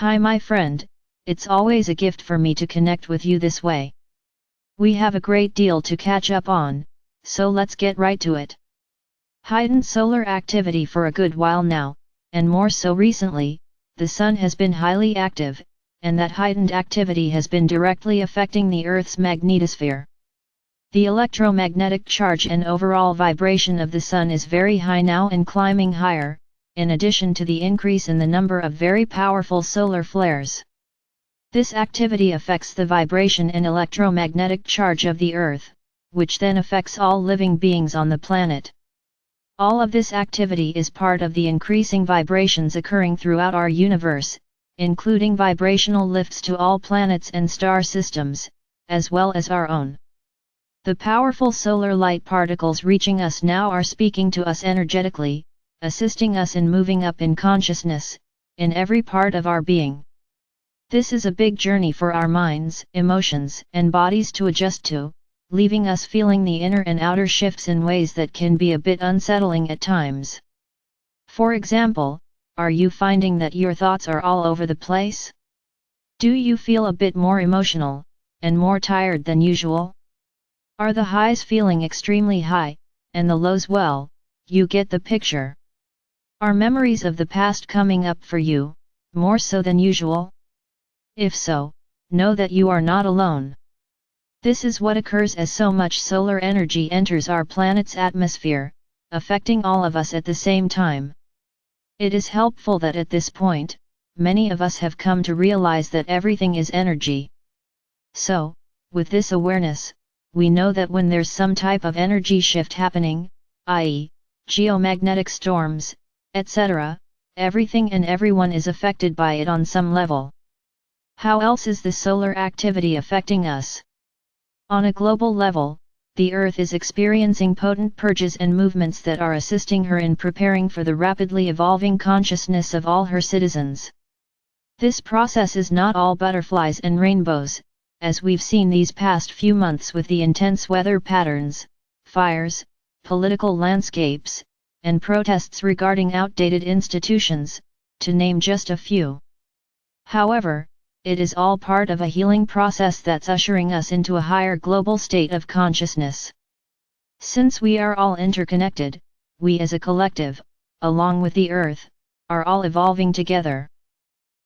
Hi my friend, it's always a gift for me to connect with you this way. We have a great deal to catch up on, so let's get right to it. Heightened solar activity for a good while now, and more so recently, the Sun has been highly active, and that heightened activity has been directly affecting the Earth's magnetosphere. The electromagnetic charge and overall vibration of the Sun is very high now and climbing higher, in addition to the increase in the number of very powerful solar flares. This activity affects the vibration and electromagnetic charge of the Earth, which then affects all living beings on the planet. All of this activity is part of the increasing vibrations occurring throughout our universe, including vibrational lifts to all planets and star systems, as well as our own. The powerful solar light particles reaching us now are speaking to us energetically, assisting us in moving up in consciousness, in every part of our being. This is a big journey for our minds, emotions, and bodies to adjust to, leaving us feeling the inner and outer shifts in ways that can be a bit unsettling at times. For example, are you finding that your thoughts are all over the place? Do you feel a bit more emotional, and more tired than usual? Are the highs feeling extremely high, and the lows, well, you get the picture. Are memories of the past coming up for you, more so than usual? If so, know that you are not alone. This is what occurs as so much solar energy enters our planet's atmosphere, affecting all of us at the same time. It is helpful that at this point, many of us have come to realize that everything is energy. So, with this awareness, we know that when there's some type of energy shift happening, i.e., geomagnetic storms, etc., everything and everyone is affected by it on some level. How else is the solar activity affecting us? On a global level, the Earth is experiencing potent purges and movements that are assisting her in preparing for the rapidly evolving consciousness of all her citizens. This process is not all butterflies and rainbows, as we've seen these past few months with the intense weather patterns, fires, political landscapes, and protests regarding outdated institutions, to name just a few. However, it is all part of a healing process that's ushering us into a higher global state of consciousness. Since we are all interconnected, we as a collective, along with the Earth, are all evolving together.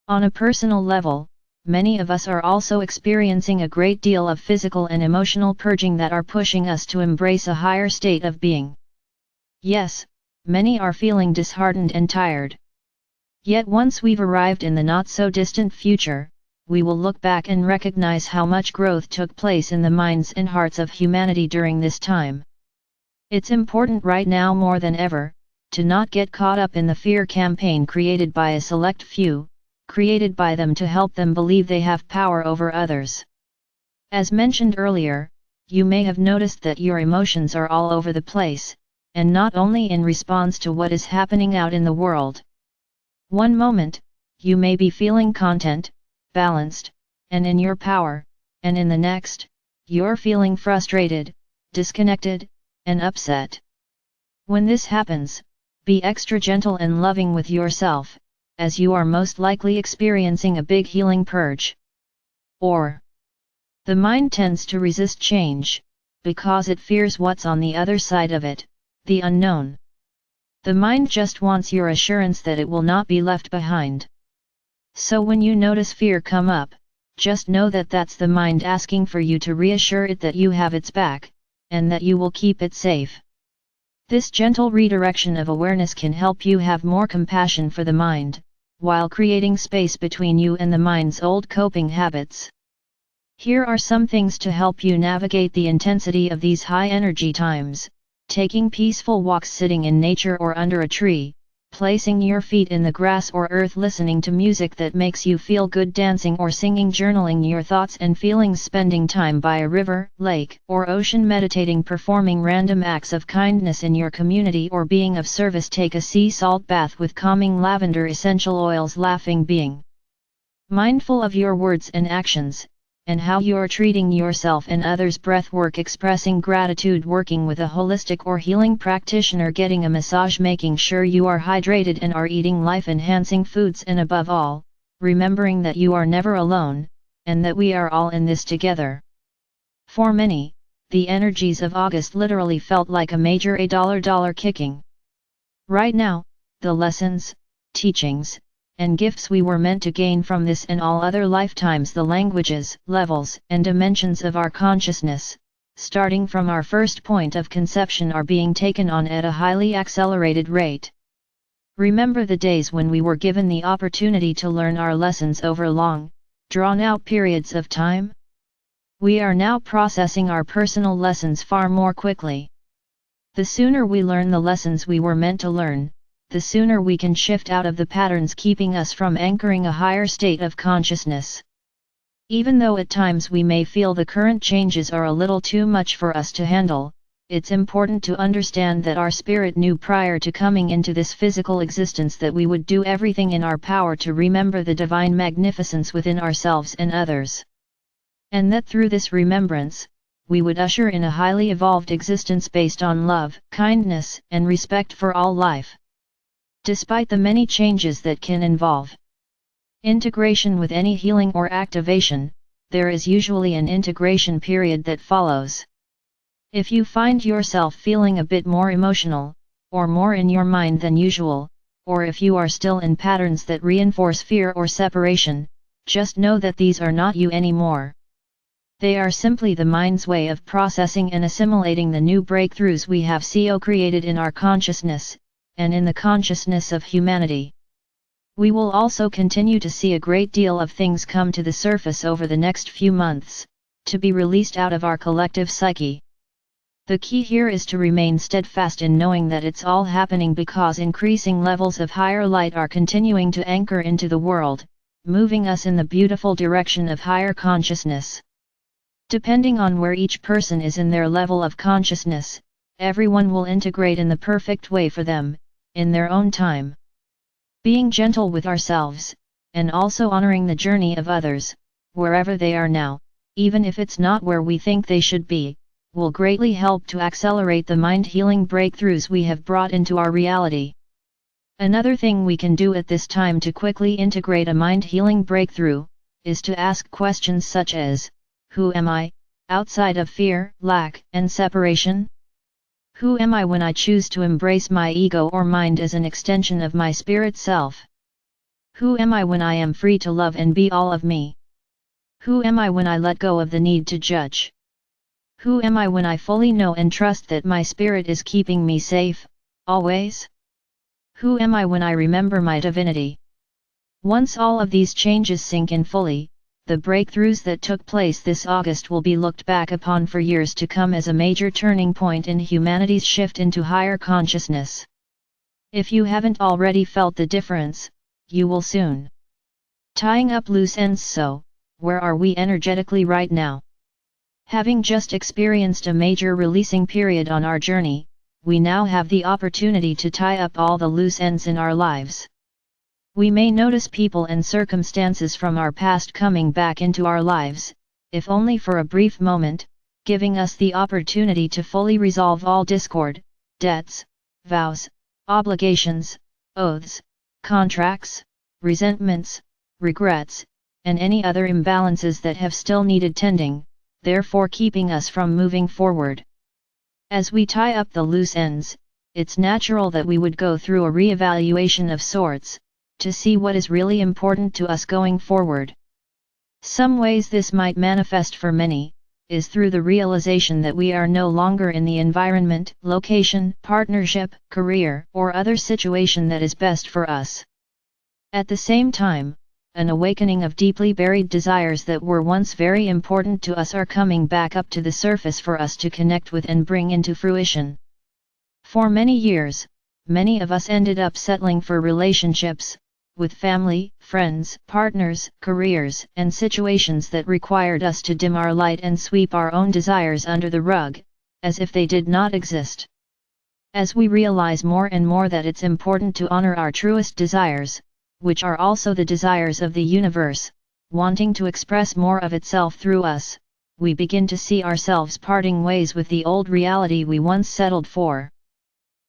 On a personal level, many of us are also experiencing a great deal of physical and emotional purging that are pushing us to embrace a higher state of being. Yes, many are feeling disheartened and tired. Yet once we've arrived in the not-so-distant future, we will look back and recognize how much growth took place in the minds and hearts of humanity during this time. It's important right now more than ever, to not get caught up in the fear campaign created by a select few, created by them to help them believe they have power over others. As mentioned earlier, you may have noticed that your emotions are all over the place, and not only in response to what is happening out in the world. One moment, you may be feeling content, balanced, and in your power, and in the next, you're feeling frustrated, disconnected, and upset. When this happens, be extra gentle and loving with yourself, as you are most likely experiencing a big healing purge. Or, the mind tends to resist change, because it fears what's on the other side of it, the unknown. The mind just wants your assurance that it will not be left behind. So when you notice fear come up, just know that that's the mind asking for you to reassure it that you have its back, and that you will keep it safe. This gentle redirection of awareness can help you have more compassion for the mind, while creating space between you and the mind's old coping habits. Here are some things to help you navigate the intensity of these high energy times: taking peaceful walks sitting in nature or under a tree, placing your feet in the grass or earth, listening to music that makes you feel good, dancing or singing, journaling your thoughts and feelings, spending time by a river, lake, or ocean, meditating, performing random acts of kindness in your community or being of service. Take a sea salt bath with calming lavender essential oils, laughing, being mindful of your words and actions, and how you're treating yourself and others. Breathwork, expressing gratitude, working with a holistic or healing practitioner, getting a massage, making sure you are hydrated and are eating life-enhancing foods, and above all, remembering that you are never alone, and that we are all in this together. For many, the energies of August literally felt like a major $1 kicking. Right now, the lessons, teachings, and gifts we were meant to gain from this and all other lifetimes, the languages, levels, and dimensions of our consciousness, starting from our first point of conception, are being taken on at a highly accelerated rate. Remember the days when we were given the opportunity to learn our lessons over long, drawn-out periods of time? We are now processing our personal lessons far more quickly. The sooner we learn the lessons we were meant to learn, the sooner we can shift out of the patterns keeping us from anchoring a higher state of consciousness. Even though at times we may feel the current changes are a little too much for us to handle, it's important to understand that our spirit knew prior to coming into this physical existence that we would do everything in our power to remember the divine magnificence within ourselves and others. And that through this remembrance, we would usher in a highly evolved existence based on love, kindness, and respect for all life. Despite the many changes that can involve integration with any healing or activation, there is usually an integration period that follows. If you find yourself feeling a bit more emotional, or more in your mind than usual, or if you are still in patterns that reinforce fear or separation, just know that these are not you anymore. They are simply the mind's way of processing and assimilating the new breakthroughs we have created in our consciousness, and in the consciousness of humanity. We will also continue to see a great deal of things come to the surface over the next few months, to be released out of our collective psyche. The key here is to remain steadfast in knowing that it's all happening because increasing levels of higher light are continuing to anchor into the world, moving us in the beautiful direction of higher consciousness. Depending on where each person is in their level of consciousness, everyone will integrate in the perfect way for them, in their own time. Being gentle with ourselves, and also honoring the journey of others, wherever they are now, even if it's not where we think they should be, will greatly help to accelerate the mind-healing breakthroughs we have brought into our reality. Another thing we can do at this time to quickly integrate a mind-healing breakthrough, is to ask questions such as, who am I, outside of fear, lack, and separation? Who am I when I choose to embrace my ego or mind as an extension of my spirit self? Who am I when I am free to love and be all of me? Who am I when I let go of the need to judge? Who am I when I fully know and trust that my spirit is keeping me safe, always? Who am I when I remember my divinity? Once all of these changes sink in fully, the breakthroughs that took place this August will be looked back upon for years to come as a major turning point in humanity's shift into higher consciousness. If you haven't already felt the difference, you will soon. Tying up loose ends. So, where are we energetically right now? Having just experienced a major releasing period on our journey, we now have the opportunity to tie up all the loose ends in our lives. We may notice people and circumstances from our past coming back into our lives, if only for a brief moment, giving us the opportunity to fully resolve all discord, debts, vows, obligations, oaths, contracts, resentments, regrets, and any other imbalances that have still needed tending, therefore keeping us from moving forward. As we tie up the loose ends, it's natural that we would go through a re-evaluation of sorts, to see what is really important to us going forward. Some ways this might manifest for many, is through the realization that we are no longer in the environment, location, partnership, career, or other situation that is best for us. At the same time, an awakening of deeply buried desires that were once very important to us are coming back up to the surface for us to connect with and bring into fruition. For many years, many of us ended up settling for relationships, with family, friends, partners, careers, and situations that required us to dim our light and sweep our own desires under the rug, as if they did not exist. As we realize more and more that it's important to honor our truest desires, which are also the desires of the universe, wanting to express more of itself through us, we begin to see ourselves parting ways with the old reality we once settled for.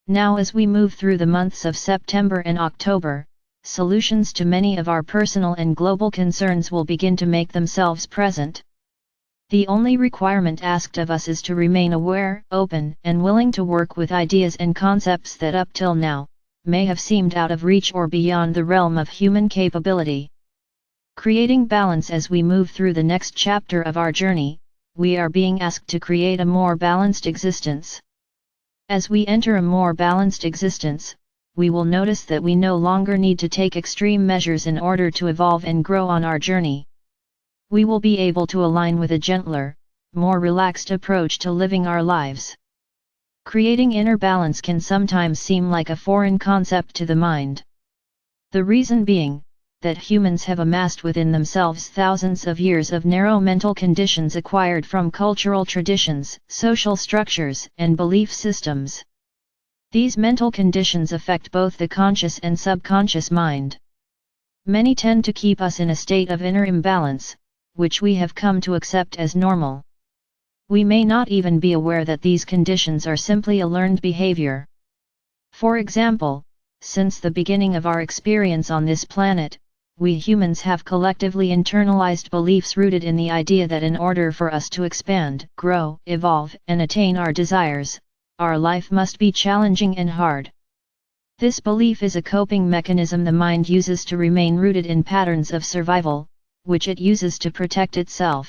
Now as we move through the months of September and October, solutions to many of our personal and global concerns will begin to make themselves present. The only requirement asked of us is to remain aware, open, and willing to work with ideas and concepts that up till now may have seemed out of reach or beyond the realm of human capability. Creating balance. As we move through the next chapter of our journey, we are being asked to create a more balanced existence. As we enter a more balanced existence, we will notice that we no longer need to take extreme measures in order to evolve and grow on our journey. We will be able to align with a gentler, more relaxed approach to living our lives. Creating inner balance can sometimes seem like a foreign concept to the mind. The reason being, that humans have amassed within themselves thousands of years of narrow mental conditions acquired from cultural traditions, social structures, and belief systems. These mental conditions affect both the conscious and subconscious mind. Many tend to keep us in a state of inner imbalance, which we have come to accept as normal. We may not even be aware that these conditions are simply a learned behavior. For example, since the beginning of our experience on this planet, we humans have collectively internalized beliefs rooted in the idea that in order for us to expand, grow, evolve, and attain our desires, our life must be challenging and hard. This belief is a coping mechanism the mind uses to remain rooted in patterns of survival, which it uses to protect itself.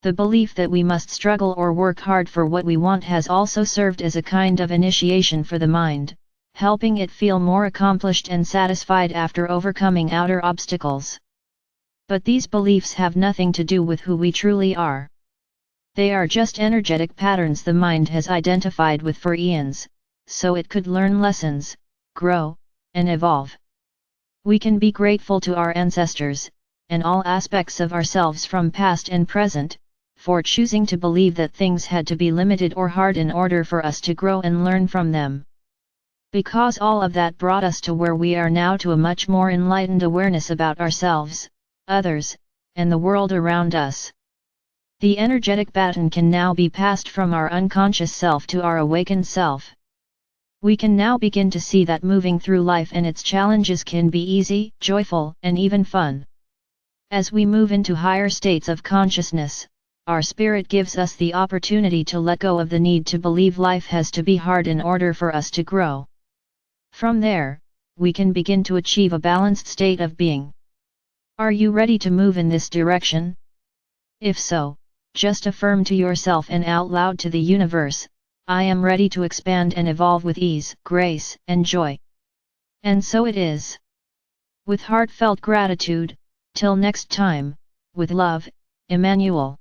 The belief that we must struggle or work hard for what we want has also served as a kind of initiation for the mind, helping it feel more accomplished and satisfied after overcoming outer obstacles. But these beliefs have nothing to do with who we truly are. They are just energetic patterns the mind has identified with for eons, so it could learn lessons, grow, and evolve. We can be grateful to our ancestors, and all aspects of ourselves from past and present, for choosing to believe that things had to be limited or hard in order for us to grow and learn from them. Because all of that brought us to where we are now, to a much more enlightened awareness about ourselves, others, and the world around us. The energetic baton can now be passed from our unconscious self to our awakened self. We can now begin to see that moving through life and its challenges can be easy, joyful, and even fun. As we move into higher states of consciousness, our spirit gives us the opportunity to let go of the need to believe life has to be hard in order for us to grow. From there, we can begin to achieve a balanced state of being. Are you ready to move in this direction? If so, just affirm to yourself and out loud to the universe, I am ready to expand and evolve with ease, grace, and joy. And so it is. With heartfelt gratitude, till next time, with love, Emmanuel.